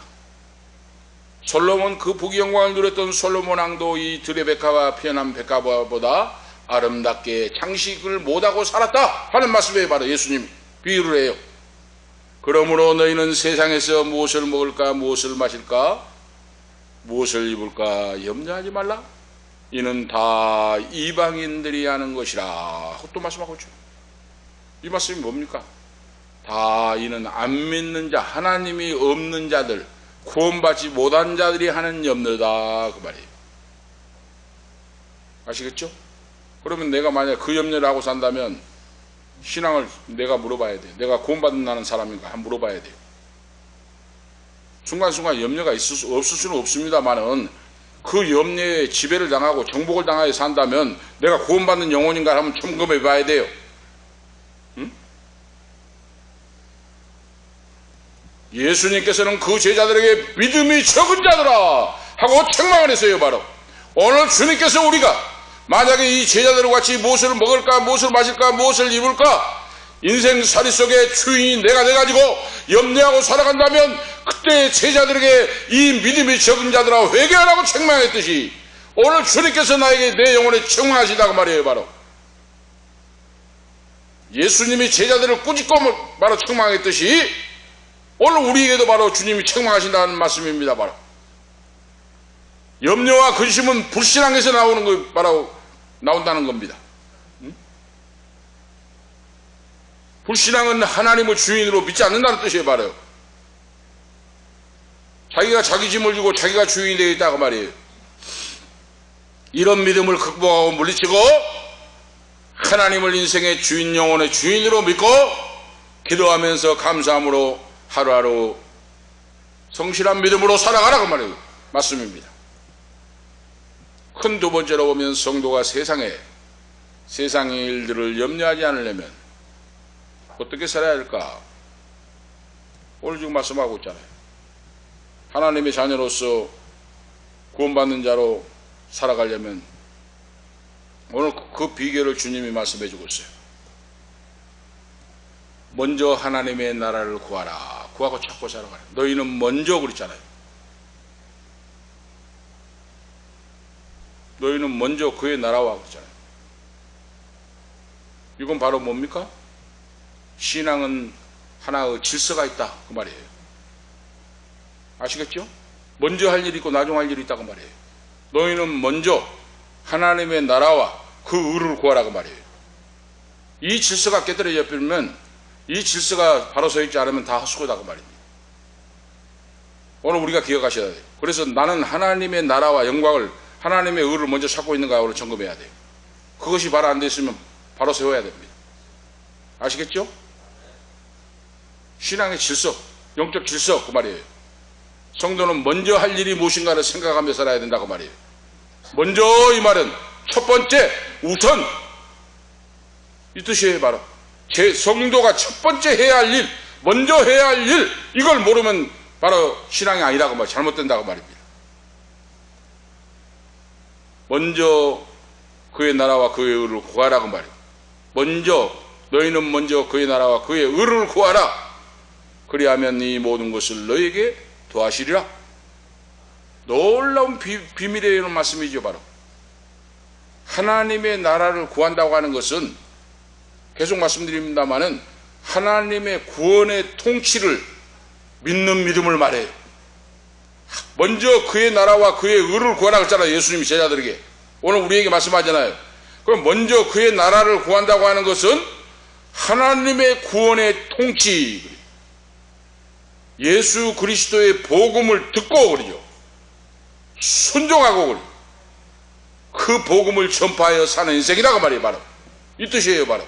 솔로몬 그 부귀영광을 누렸던 솔로몬 왕도 이 들의 백합화 피어난 백합화보다 아름답게 장식을 못하고 살았다 하는 말씀에 바로 예수님 비유를 해요. 그러므로 너희는 세상에서 무엇을 먹을까 무엇을 마실까 무엇을 입을까 염려하지 말라. 이는 다 이방인들이 하는 것이라. 또 말씀하고 있죠. 이 말씀이 뭡니까? 다 이는 안 믿는 자, 하나님이 없는 자들, 구원받지 못한 자들이 하는 염려다 그 말이에요. 아시겠죠? 그러면 내가 만약 그 염려를 하고 산다면 신앙을 내가 물어봐야 돼. 내가 구원받는다는 사람인가 한번 물어봐야 돼요. 순간순간 염려가 없을 수는 없습니다만은 그 염려에 지배를 당하고 정복을 당하여 산다면 내가 구원받는 영혼인가 한번 점검해 봐야 돼요. 응? 예수님께서는 그 제자들에게 믿음이 적은 자들아 하고 책망을 했어요. 바로 오늘 주님께서 우리가 만약에 이 제자들과 같이 무엇을 먹을까 무엇을 마실까 무엇을 입을까 인생살이 속에 주인이 내가 돼가지고 염려하고 살아간다면 그때 제자들에게 이 믿음이 적은 자들아 회개하라고 책망했듯이 오늘 주님께서 나에게 내 영혼에 책망하시다고 말이에요. 바로 예수님이 제자들을 꾸짖고 바로 책망했듯이 오늘 우리에게도 바로 주님이 책망하신다는 말씀입니다. 바로 염려와 근심은 불신앙에서 나오는 거 바로 나온다는 겁니다. 불신앙은 하나님을 주인으로 믿지 않는다는 뜻이에요. 바로 자기가 자기 짐을 지고 자기가 주인이 되겠다고 말이에요. 이런 믿음을 극복하고 물리치고 하나님을 인생의 주인, 영혼의 주인으로 믿고 기도하면서 감사함으로 하루하루 성실한 믿음으로 살아가라고 말이에요. 말씀입니다. 큰 두 번째로 보면 성도가 세상의 일들을 염려하지 않으려면 어떻게 살아야 할까? 오늘 지금 말씀하고 있잖아요. 하나님의 자녀로서 구원받는 자로 살아가려면 오늘 그 비결을 주님이 말씀해 주고 있어요. 먼저 하나님의 나라를 구하라. 구하고 찾고 살아가라. 너희는 먼저 그랬잖아요. 너희는 먼저 그의 나라와 그랬잖아요. 이건 바로 뭡니까? 신앙은 하나의 질서가 있다 그 말이에요. 아시겠죠? 먼저 할 일이 있고 나중 할 일이 있다고 말이에요. 너희는 먼저 하나님의 나라와 그 의를 구하라고 말이에요. 이 질서가 깨뜨려져 버리면, 이 질서가 바로 서 있지 않으면 다 헛수고다고 말입니다. 오늘 우리가 기억하셔야 돼요. 그래서 나는 하나님의 나라와 영광을, 하나님의 의를 먼저 찾고 있는가 오늘 점검해야 돼요. 그것이 바로 안 됐으면 바로 세워야 됩니다. 아시겠죠? 신앙의 질서, 영적 질서 그 말이에요. 성도는 먼저 할 일이 무엇인가를 생각하며 살아야 된다고 말이에요. 먼저 이 말은 첫 번째, 우선 이 뜻이에요. 바로 제 성도가 첫 번째 해야 할 일, 먼저 해야 할 일, 이걸 모르면 바로 신앙이 아니라고 말, 잘못된다고 말입니다. 먼저 그의 나라와 그의 의를 구하라고 말이에요. 먼저 너희는 먼저 그의 나라와 그의 의를 구하라. 그리하면 이 모든 것을 너희에게 도하시리라. 놀라운 비밀에 이런 말씀이죠. 바로 하나님의 나라를 구한다고 하는 것은 계속 말씀드립니다마는 하나님의 구원의 통치를 믿는 믿음을 말해요. 먼저 그의 나라와 그의 의를 구하라고 했잖아요. 예수님이 제자들에게. 오늘 우리에게 말씀하잖아요. 그럼 먼저 그의 나라를 구한다고 하는 것은 하나님의 구원의 통치, 예수 그리스도의 복음을 듣고 그러죠. 순종하고 그러죠. 그 복음을 전파하여 사는 인생이라고 말이에요. 바로 이 뜻이에요. 바로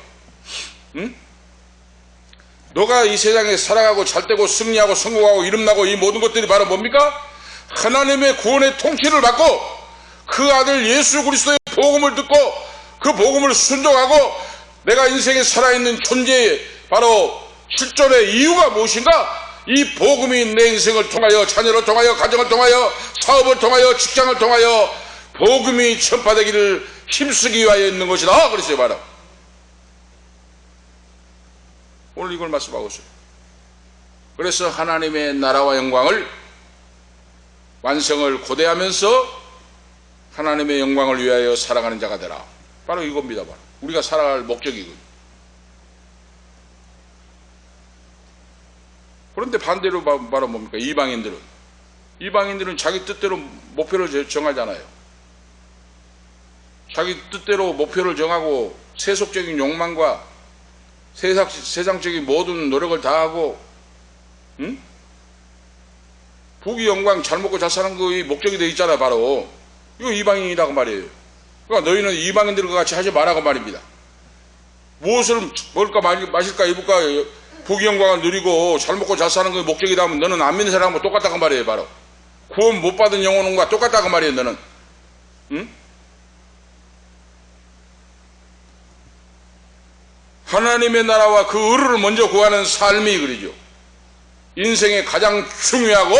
너가 이 세상에 살아가고 잘되고 승리하고 성공하고 이름나고 이 모든 것들이 바로 뭡니까? 하나님의 구원의 통치를 받고 그 아들 예수 그리스도의 복음을 듣고 그 복음을 순종하고 내가 인생에 살아있는 존재의 바로 실존의 이유가 무엇인가? 이 복음이 내 인생을 통하여, 자녀를 통하여, 가정을 통하여, 사업을 통하여, 직장을 통하여 복음이 전파되기를 힘쓰기 위하여 있는 것이다 그랬어요. 바로 오늘 이걸 말씀하고 있어요. 그래서 하나님의 나라와 영광을 완성을 고대하면서 하나님의 영광을 위하여 살아가는 자가 되라. 바로 이겁니다. 바로 우리가 살아갈 목적이거든요. 그런데 반대로 바로 뭡니까? 이방인들은 자기 뜻대로 목표를 정하잖아요. 자기 뜻대로 목표를 정하고 세속적인 욕망과 세상적인 모든 노력을 다하고 부귀 영광 잘 먹고 잘 사는 거의 목적이 되어 있잖아요. 바로 이거 이방인이라고 말이에요. 그러니까 너희는 이방인들과 같이 하지 말라고 말입니다. 무엇을 먹을까 마실까 입을까 부귀 영광을 누리고 잘 먹고 잘 사는 게 목적이다 하면 너는 안 믿는 사람과 똑같다고 말이에요. 바로 구원 못 받은 영혼과 똑같다고 말이에요. 너는 하나님의 나라와 그 의를 먼저 구하는 삶이 그러죠. 인생에 가장 중요하고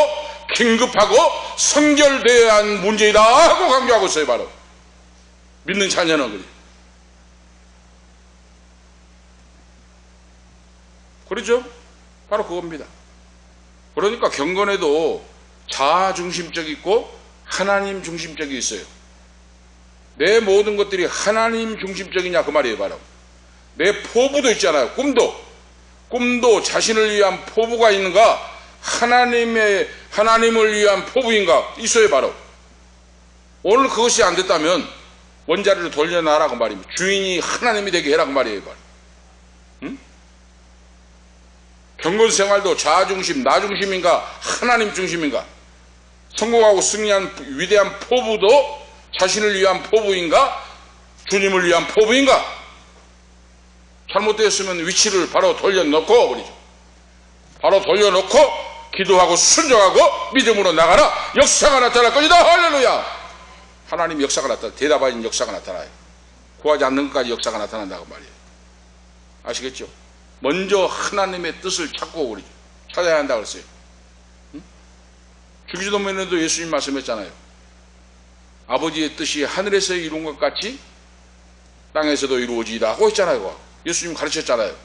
긴급하고 성결되어야 하는 문제이다 하고 강조하고 있어요. 바로 믿는 자녀는 그래요. 그렇죠? 바로 그겁니다. 그러니까 경건에도 자아 중심적이 있고 하나님 중심적이 있어요. 내 모든 것들이 하나님 중심적이냐 그 말이에요. 바로 내 포부도 있잖아요. 꿈도 자신을 위한 포부가 있는가, 하나님을 위한 포부인가 있어요. 바로 오늘 그것이 안 됐다면 원자리로 돌려놔라고 말입니다. 주인이 하나님이 되게 해라고 말이에요. 바로 경건 생활도 자중심, 나 중심인가 하나님 중심인가, 성공하고 승리한 위대한 포부도 자신을 위한 포부인가 주님을 위한 포부인가. 잘못되었으면 위치를 바로 돌려놓고 그러죠. 바로 돌려놓고 기도하고 순종하고 믿음으로 나가라. 역사가 나타날 것이다. 할렐루야. 하나님 역사가 나타나, 대답하는 역사가 나타나요. 구하지 않는 것까지 역사가 나타난다고 말이에요. 아시겠죠? 먼저 하나님의 뜻을 찾고 그러죠. 찾아야 한다고 그랬어요. 주기도문에도 예수님 말씀했잖아요. 아버지의 뜻이 하늘에서 이룬 것 같이 땅에서도 이루어지이다 하고 했잖아요. 예수님 가르쳤잖아요.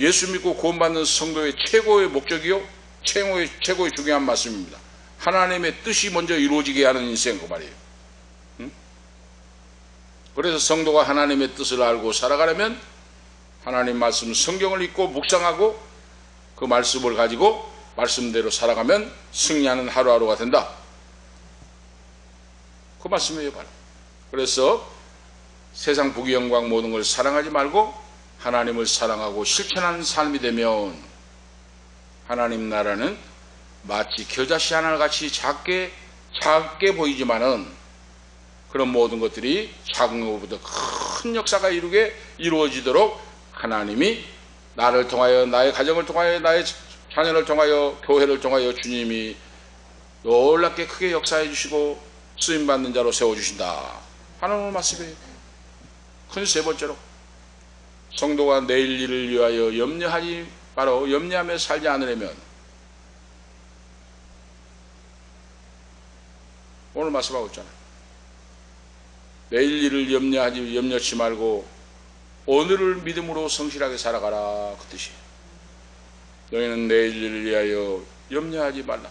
예수 믿고 구원받는 성도의 최고의 목적이요, 최고의 중요한 말씀입니다. 하나님의 뜻이 먼저 이루어지게 하는 인생 그 말이에요. 그래서 성도가 하나님의 뜻을 알고 살아가려면 하나님 말씀 성경을 읽고 묵상하고 그 말씀을 가지고 말씀대로 살아가면 승리하는 하루하루가 된다. 그 말씀이에요. 바로 그래서 세상 부귀영광 모든 걸 사랑하지 말고 하나님을 사랑하고 실천하는 삶이 되면 하나님 나라는 마치 겨자씨 하나같이 작게 보이지만은 그런 모든 것들이 작은 것보다 큰 역사가 이루어지도록 하나님이 나를 통하여, 나의 가정을 통하여, 나의 자녀를 통하여, 교회를 통하여 주님이 놀랍게 크게 역사해 주시고 쓰임받는 자로 세워주신다 하는 오늘 말씀이에요. 큰 세 번째로 성도가 내일 일을 위하여 염려하며 살지 않으려면 오늘 말씀하고 있잖아요. 내일 일을 염려치 말고 오늘을 믿음으로 성실하게 살아가라 그 뜻이에요. 너희는 내일 일을 위하여 염려하지 말라.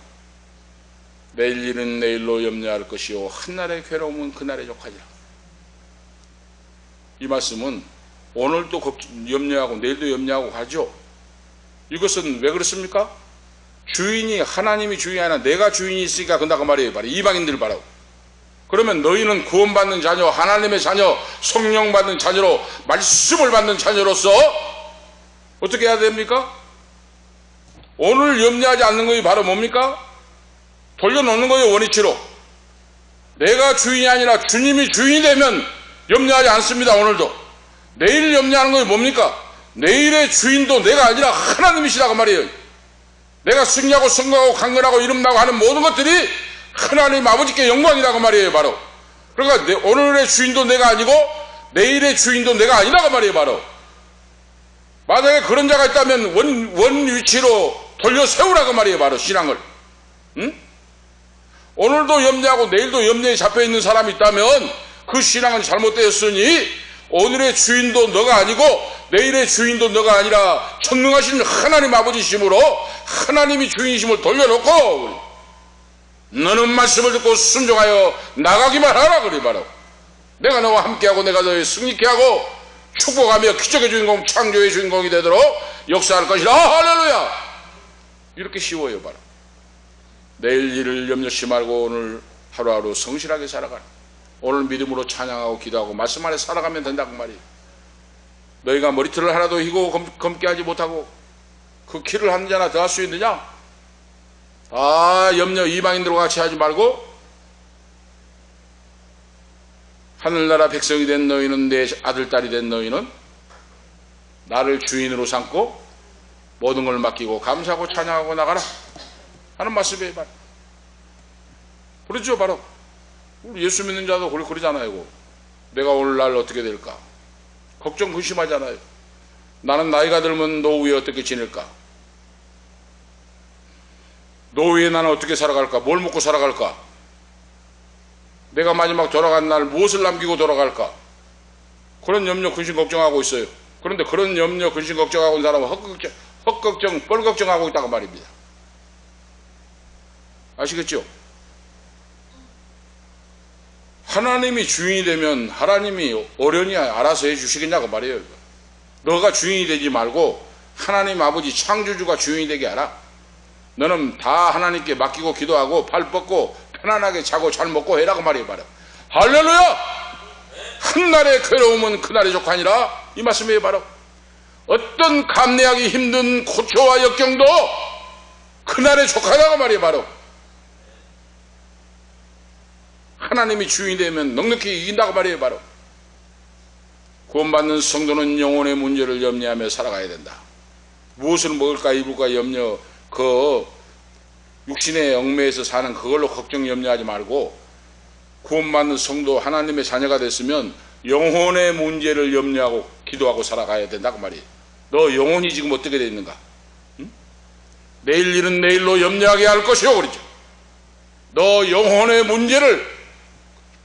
내일 일은 내일로 염려할 것이요 한날의 괴로움은 그날에 족하리라. 이 말씀은 오늘도 염려하고 내일도 염려하고 가죠. 이것은 왜 그렇습니까? 주인이 하나님이 주인이 아니라 내가 주인이 있으니까 그런다고 말이에요. 바로 이방인들 바라고. 그러면 너희는 구원받는 자녀, 하나님의 자녀, 성령 받는 자녀로, 말씀을 받는 자녀로서 어떻게 해야 됩니까? 오늘 염려하지 않는 것이 바로 뭡니까? 돌려놓는 거예요. 원위치로. 내가 주인이 아니라 주님이 주인이 되면 염려하지 않습니다. 오늘도. 내일 염려하는 것이 뭡니까? 내일의 주인도 내가 아니라 하나님이시라고 말이에요. 내가 승리하고 성공하고 강건하고 이름나고 하는 모든 것들이 하나님 아버지께 영광이라고 말이에요. 바로 그러니까 오늘의 주인도 내가 아니고 내일의 주인도 내가 아니라고 말이에요. 바로 만약에 그런 자가 있다면 원 위치로 돌려 세우라고 말이에요. 바로 신앙을. 오늘도 염려하고 내일도 염려에 잡혀있는 사람이 있다면 그 신앙은 잘못되었으니 오늘의 주인도 너가 아니고 내일의 주인도 너가 아니라 전능하신 하나님 아버지심으로 하나님이 주인이심을 돌려놓고 너는 말씀을 듣고 순종하여 나가기만 하라 그래. 바로 내가 너와 함께하고 내가 너를 승리케 하고 축복하며 기적의 주인공 창조의 주인공이 되도록 역사할 것이라. 할렐루야. 이렇게 쉬워요. 바로 내일 일을 염려치 말고 오늘 하루하루 성실하게 살아가라. 오늘 믿음으로 찬양하고 기도하고 말씀 안에 살아가면 된다고 말이에요. 너희가 머리털을 하나도 희고 검게 하지 못하고 그 키를 한 자나 더 할 수 있느냐? 염려 이방인들과 같이 하지 말고 하늘나라 백성이 된 너희는, 내 아들 딸이 된 너희는 나를 주인으로 삼고 모든 걸 맡기고 감사하고 찬양하고 나가라 하는 말씀이에요. 바로 그렇죠. 바로 우리 예수 믿는 자도 그러잖아요. 내가 오늘날 어떻게 될까 걱정 근심하잖아요. 나는 나이가 들면 노후에 어떻게 지낼까, 노후에 나는 어떻게 살아갈까, 뭘 먹고 살아갈까, 내가 마지막 돌아간 날 무엇을 남기고 돌아갈까, 그런 염려 근심 걱정하고 있어요. 그런데 그런 염려 근심 걱정하고 있는 사람은 헛걱정 뻘걱정하고 있다고 말입니다. 아시겠죠? 하나님이 주인이 되면 하나님이 어련히 알아서 해주시겠냐고 말이에요. 너가 주인이 되지 말고 하나님 아버지 창조주가 주인이 되게 하라. 너는 다 하나님께 맡기고 기도하고 발 뻗고 편안하게 자고 잘 먹고 해라고 말이에요. 할렐루야! 한날의 괴로움은 그날의 족하니라. 이 말씀이에요. 바로 어떤 감내하기 힘든 고초와 역경도 그날의 족하라고 말이에요. 바로 하나님이 주인이 되면 넉넉히 이긴다고 말이에요. 바로 구원받는 성도는 영혼의 문제를 염려하며 살아가야 된다. 무엇을 먹을까 입을까 염려, 그 육신의 얽매에서 사는 그걸로 걱정 염려하지 말고 구원받는 성도 하나님의 자녀가 됐으면 영혼의 문제를 염려하고 기도하고 살아가야 된다고 말이에요. 너 영혼이 지금 어떻게 되어 있는가? 응? 내일 일은 내일로 염려하게 할 것이요 그러죠. 너 영혼의 문제를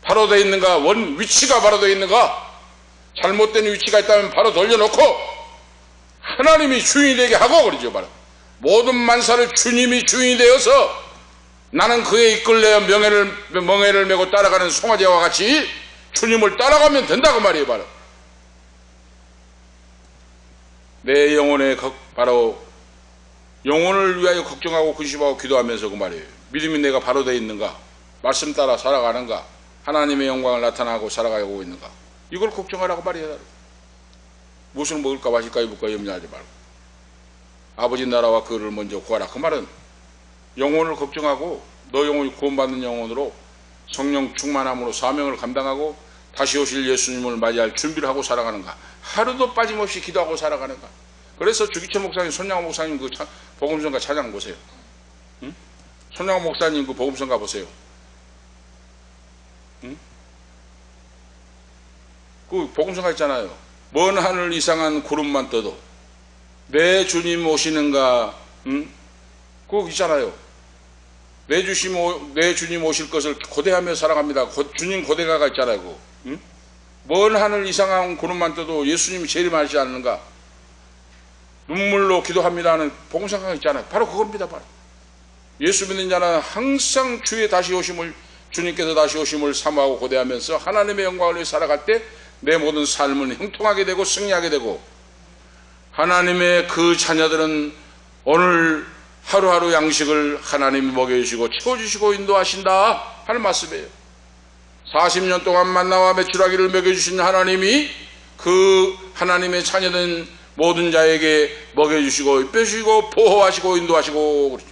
바로 되어 있는가? 위치가 바로 되어 있는가? 잘못된 위치가 있다면 바로 돌려놓고 하나님이 주인이 되게 하고 그러죠. 바로 모든 만사를 주님이 주인이 되어서 나는 그에 이끌려 멍에를 메고 따라가는 송아지와 같이 주님을 따라가면 된다고 말이에요. 바로 내 영혼의 바로 영혼을 위하여 걱정하고 근심하고 기도하면서 그 말이에요. 믿음이 내가 바로 되어 있는가? 말씀 따라 살아가는가? 하나님의 영광을 나타나고 살아가고 있는가? 이걸 걱정하라고 말이에요. 무엇을 먹을까 마실까 입을까 염려하지 말고 아버지 나라와 그를 먼저 구하라. 그 말은 영혼을 걱정하고 너 영혼이 구원받는 영혼으로 성령 충만함으로 사명을 감당하고 다시 오실 예수님을 맞이할 준비를 하고 살아가는가? 하루도 빠짐없이 기도하고 살아가는가? 그래서 주기철 목사님, 손양호 목사님 그 복음성가 찬양 보세요. 응? 손양호 목사님 그 복음성가 보세요. 응? 그 복음성가 있잖아요. 먼 하늘 이상한 구름만 떠도 내 주님 오시는가? 응? 그거 있잖아요. 내 주님 오실 것을 고대하며 살아갑니다. 주님 고대가가 있잖아요. 그거. 응? 먼 하늘 이상한 구름만 떠도 예수님이 재림하시지 않는가? 눈물로 기도합니다 하는 복음성가가 있잖아요. 바로 그겁니다. 바로 예수 믿는 자는 항상 주의 다시 오심을, 주님께서 다시 오심을 사모하고 고대하면서 하나님의 영광을 위해 살아갈 때 내 모든 삶은 형통하게 되고 승리하게 되고 하나님의 그 자녀들은 오늘 하루하루 양식을 하나님이 먹여주시고 채워주시고 인도하신다 하는 말씀이에요. 40년 동안 만나와 메추라기를 먹여주신 하나님이 그 하나님의 자녀된 모든 자에게 먹여주시고 입혀주시고 보호하시고 인도하시고 그러죠.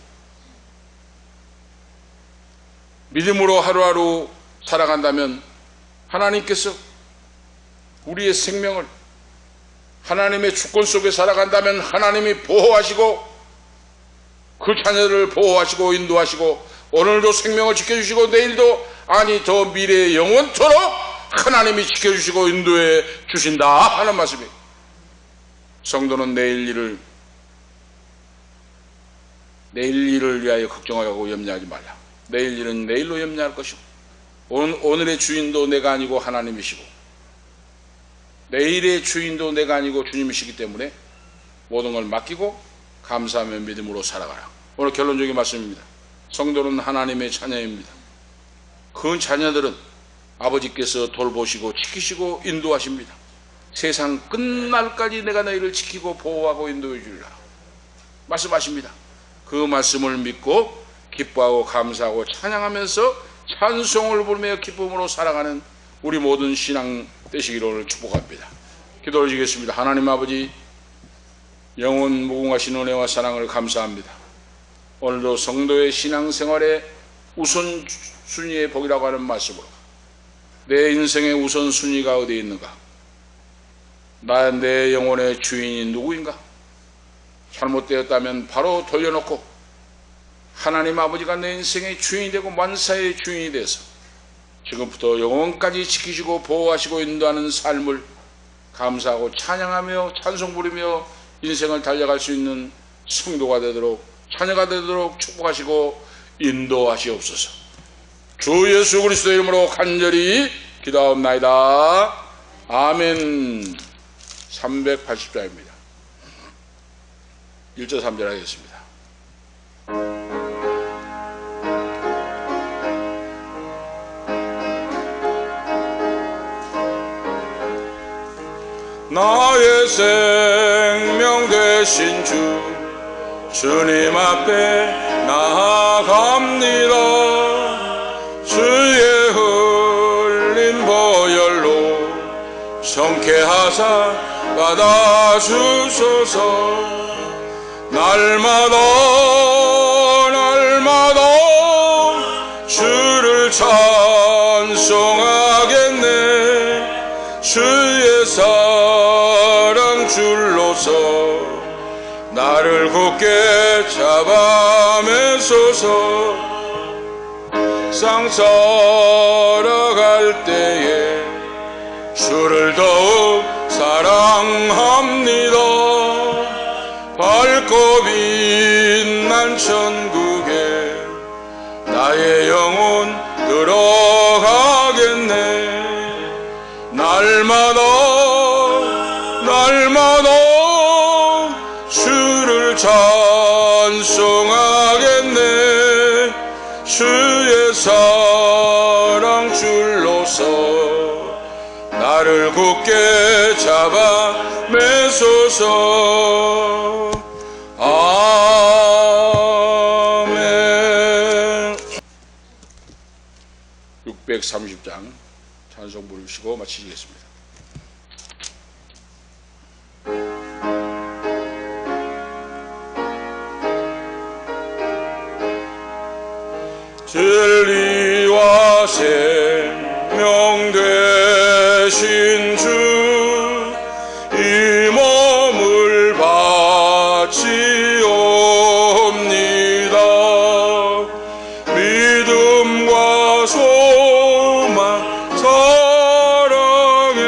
믿음으로 하루하루 살아간다면 하나님께서 우리의 생명을 하나님의 주권 속에 살아간다면 하나님이 보호하시고 그 자녀를 보호하시고 인도하시고 오늘도 생명을 지켜주시고 내일도 아니 더 미래의 영원토록 하나님이 지켜주시고 인도해 주신다 하는 말씀이에요. 성도는 내일 일을 위하여 걱정하고 염려하지 말라. 내일 일은 내일로 염려할 것이고 오늘의 주인도 내가 아니고 하나님이시고 내일의 주인도 내가 아니고 주님이시기 때문에 모든 걸 맡기고 감사하며 믿음으로 살아가라. 오늘 결론적인 말씀입니다. 성도는 하나님의 자녀입니다. 그 자녀들은 아버지께서 돌보시고 지키시고 인도하십니다. 세상 끝날까지 내가 너희를 지키고 보호하고 인도해 주리라 말씀하십니다. 그 말씀을 믿고 기뻐하고 감사하고 찬양하면서 찬송을 부르며 기쁨으로 살아가는 우리 모든 신앙 되시기를 축복합니다. 기도 올리겠습니다. 하나님 아버지, 영원 무궁하신 은혜와 사랑을 감사합니다. 오늘도 성도의 신앙생활의 우선순위의 복이라고 하는 말씀으로 내 인생의 우선순위가 어디에 있는가? 내 영혼의 주인이 누구인가? 잘못되었다면 바로 돌려놓고 하나님 아버지가 내 인생의 주인이 되고 만사의 주인이 돼서 지금부터 영원까지 지키시고 보호하시고 인도하는 삶을 감사하고 찬양하며 찬송 부르며 인생을 달려갈 수 있는 성도가 되도록 자녀가 되도록 축복하시고 인도하시옵소서. 주 예수 그리스도의 이름으로 간절히 기도하옵나이다. 아멘. 380자입니다. 1절 3절 하겠습니다. 나의 생명 되신 주님 앞에 나아갑니다. 주의 흘린 보혈로 성쾌하사 받아주소서. 날마다 주를 찬송하겠네. 주의 사랑 줄로서 나를 굳게 잡아매소서. 상 살아갈 때에 주를 더욱 사랑합니다. 밝고 빛난 천국에 나의 영혼 들어가겠네. 날마다 주를 찬송하겠네. 주의 사랑 줄로서 나를 굳게 잡아 매소서. 아멘. 630장 찬송 부르시고 마치시겠습니다. 진리와 생명 되신 주, 이 몸을 바치옵니다. 믿음과 소망 사랑에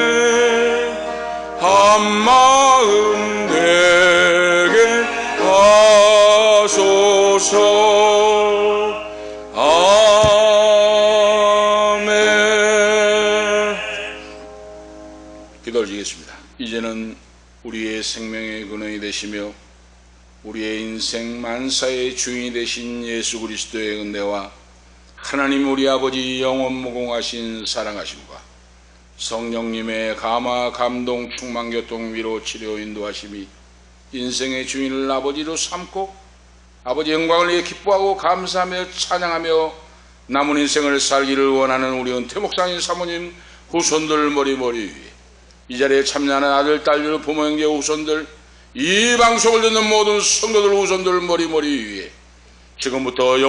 한마음 되게 하소서. 기도드리겠습니다. 이제는 우리의 생명의 근원이 되시며 우리의 인생 만사의 주인이 되신 예수 그리스도의 은혜와 하나님 우리 아버지 영원 무궁하신 사랑하심과 성령님의 감화 감동 충만 교통 위로 치료 인도하심이 인생의 주인을 아버지로 삼고 아버지 영광을 위해 기뻐하고 감사하며 찬양하며 남은 인생을 살기를 원하는 우리 은퇴 목사님 사모님 후손들 머리 위에 이 자리에 참여하는 아들, 딸들, 부모, 형제, 후손들, 이 방송을 듣는 모든 성도들, 후손들 머리 위에 지금부터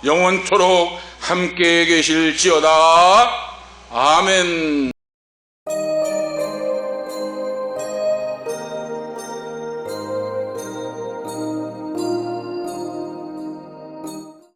영원토록 함께 계실지어다. 아멘.